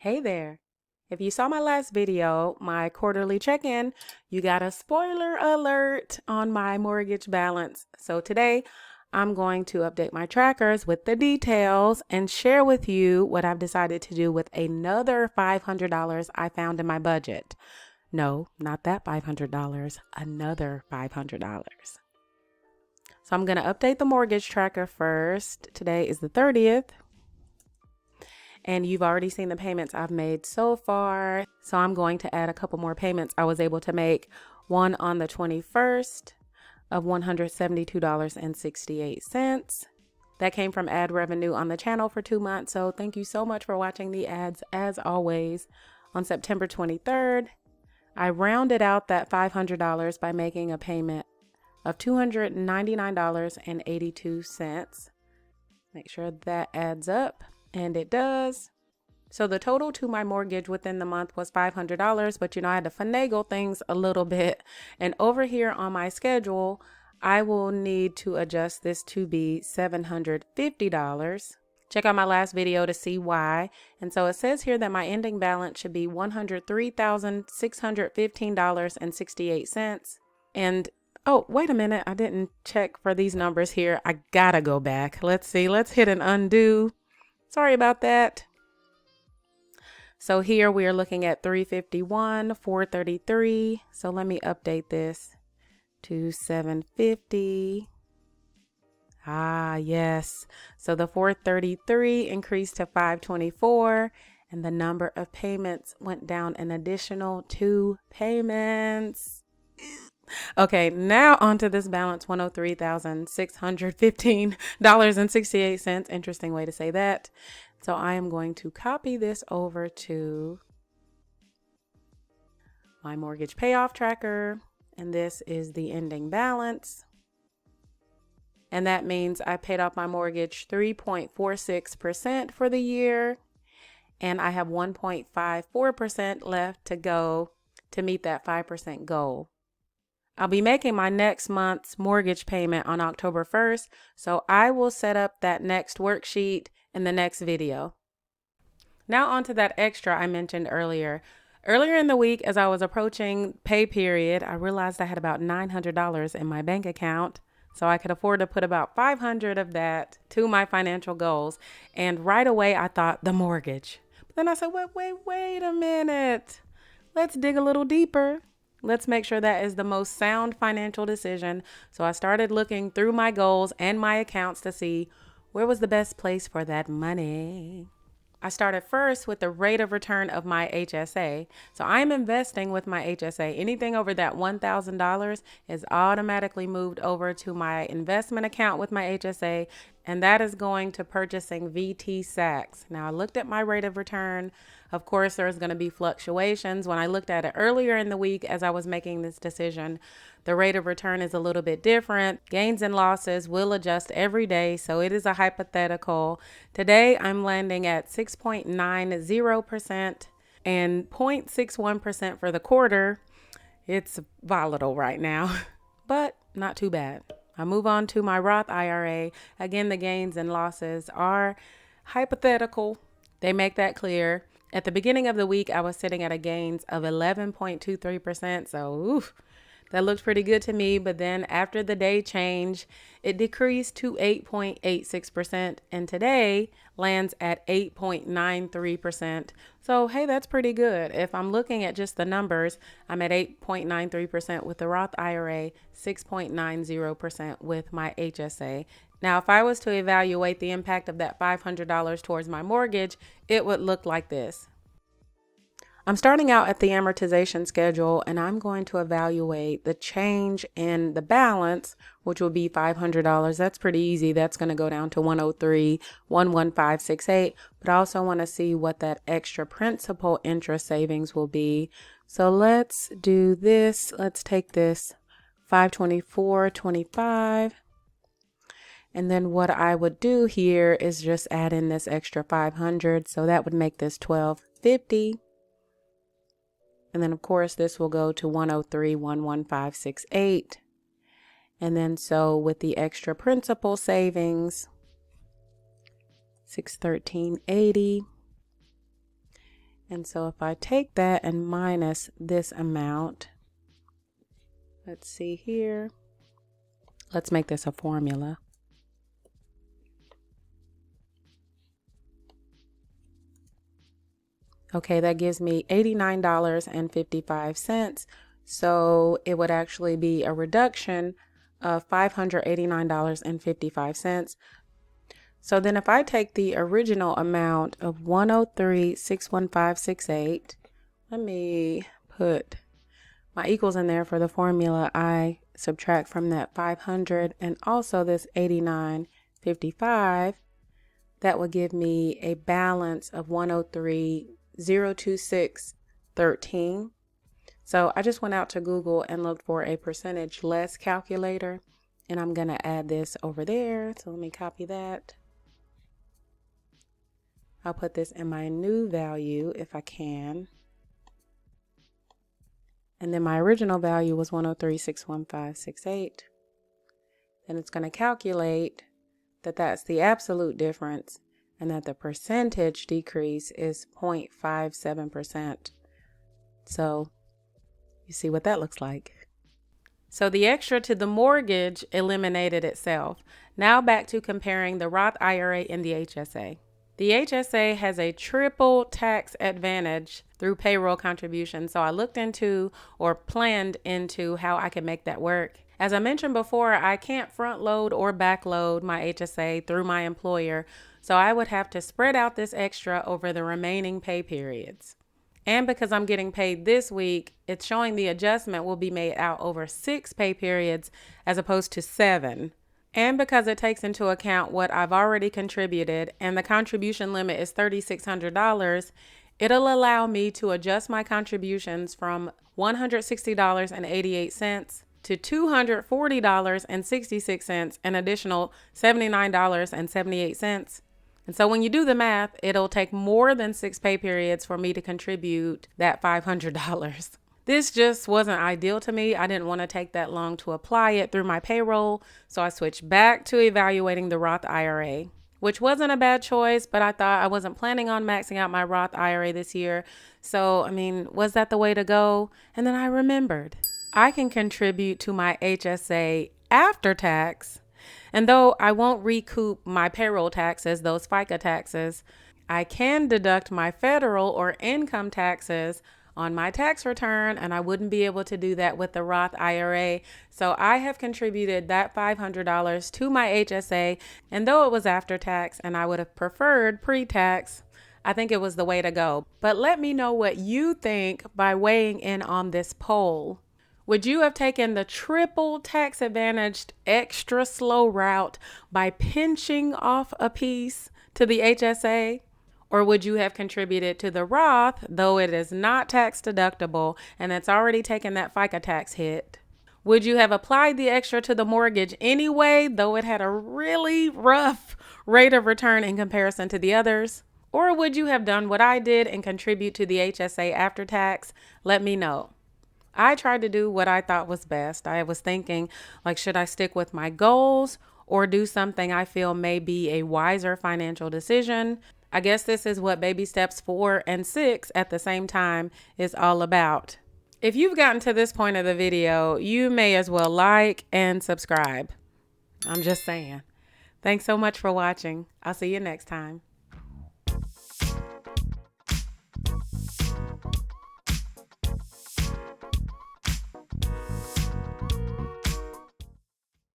Hey there. If you saw my last video, my quarterly check-in, you got a spoiler alert on my mortgage balance. So today I'm going to update my trackers with the details and share with you what I've decided to do with another $500 I found in my budget. No, not that $500, another $500. So I'm going to update the mortgage tracker first. Today is the 30th. And you've already seen the payments I've made so far. So I'm going to add a couple more payments I was able to make. One on the 21st of $172.68. That came from ad revenue on the channel for 2 months. So thank you so much for watching the ads as always. On September 23rd, I rounded out that $500 by making a payment of $299.82. Make sure that adds up. And it does. So the total to my mortgage within the month was $500, but I had to finagle things a little bit. And over here on my schedule, I will need to adjust this to be $750. Check out my last video to see why. And so it says here that my ending balance should be $103,615.68. And oh, wait a minute. I didn't check for these numbers here. I gotta go back. Let's see. Let's hit an undo. Sorry about that. So here we are looking at 351, 433. So let me update this to 750. Ah, yes. So the 433 increased to 524 and the number of payments went down an additional 2 payments. Okay, now onto this balance, $103,615.68. Interesting way to say that. So I am going to copy this over to my mortgage payoff tracker. And this is the ending balance. And that means I paid off my mortgage 3.46% for the year. And I have 1.54% left to go to meet that 5% goal. I'll be making my next month's mortgage payment on October 1st, so I will set up that next worksheet in the next video. Now onto that extra I mentioned earlier. Earlier in the week, as I was approaching pay period, I realized I had about $900 in my bank account, so I could afford to put about $500 of that to my financial goals. And right away, I thought the mortgage. But then I said, wait a minute. Let's dig a little deeper. Let's make sure that is the most sound financial decision. So I started looking through my goals and my accounts to see where was the best place for that money. I started first with the rate of return of my HSA. So I'm investing with my HSA. Anything over that $1,000 is automatically moved over to my investment account with my HSA, and that is going to purchasing VT Sacks. Now I looked at my rate of return. Of course, there's going to be fluctuations. When I looked at it earlier in the week as I was making this decision, the rate of return is a little bit different. Gains and losses will adjust every day, so it is a hypothetical. Today, I'm landing at 6.90% and 0.61% for the quarter. It's volatile right now, but not too bad. I move on to my Roth IRA. Again, the gains and losses are hypothetical. They make that clear. At the beginning of the week, I was sitting at a gains of 11.23%. So, that looked pretty good to me. But then after the day change, it decreased to 8.86%. And today lands at 8.93%. So, hey, that's pretty good. If I'm looking at just the numbers, I'm at 8.93% with the Roth IRA, 6.90% with my HSA. Now, if I was to evaluate the impact of that $500 towards my mortgage, it would look like this. I'm starting out at the amortization schedule, and I'm going to evaluate the change in the balance, which will be $500. That's pretty easy. That's going to go down to 103,11568. But I also want to see what that extra principal interest savings will be. So let's do this. Let's take this $524.25. And then what I would do here is just add in this extra $500. So that would make this $1,250. And then of course this will go to 103,11568. And then so with the extra principal savings, $613.80. And so if I take that and minus this amount, let's see here. Let's make this a formula. Okay, that gives me $89.55. So it would actually be a reduction of $589.55. So then if I take the original amount of 103,615.68, let me put my equals in there for the formula. I subtract from that 500 and also this 89.55. That would give me a balance of 103,026.13. So I just went out to Google and looked for a percentage less calculator, and I'm going to add this over there. So let me copy that. I'll put this in my new value if I can. And then my original value was 103,615.68. Then it's going to calculate that that's the absolute difference and that the percentage decrease is 0.57%. So you see what that looks like. So the extra to the mortgage eliminated itself. Now back to comparing the Roth IRA and the HSA. The HSA has a triple tax advantage through payroll contribution. So I looked into or planned into how I could make that work. As I mentioned before, I can't front load or back load my HSA through my employer. So I would have to spread out this extra over the remaining pay periods. And because I'm getting paid this week, it's showing the adjustment will be made out over 6 pay periods as opposed to 7. And because it takes into account what I've already contributed and the contribution limit is $3,600, it'll allow me to adjust my contributions from $160.88 to $240.66, an additional $79.78. And so when you do the math, it'll take more than 6 pay periods for me to contribute that $500. This just wasn't ideal to me. I didn't want to take that long to apply it through my payroll. So I switched back to evaluating the Roth IRA, which wasn't a bad choice, but I thought I wasn't planning on maxing out my Roth IRA this year. So, I mean, was that the way to go? And then I remembered I can contribute to my HSA after tax. And though I won't recoup my payroll taxes, those FICA taxes, I can deduct my federal or income taxes on my tax return, and I wouldn't be able to do that with the Roth IRA. So I have contributed that $500 to my HSA, and though it was after tax and I would have preferred pre-tax, I think it was the way to go. But let me know what you think by weighing in on this poll. Would you have taken the triple tax advantaged extra slow route by pinching off a piece to the HSA? Or would you have contributed to the Roth, though it is not tax deductible and it's already taken that FICA tax hit? Would you have applied the extra to the mortgage anyway, though it had a really rough rate of return in comparison to the others? Or would you have done what I did and contribute to the HSA after tax? Let me know. I tried to do what I thought was best. I was thinking, like, should I stick with my goals or do something I feel may be a wiser financial decision? I guess this is what baby steps 4 and 6 at the same time is all about. If you've gotten to this point of the video, you may as well like and subscribe. I'm just saying. Thanks so much for watching. I'll see you next time.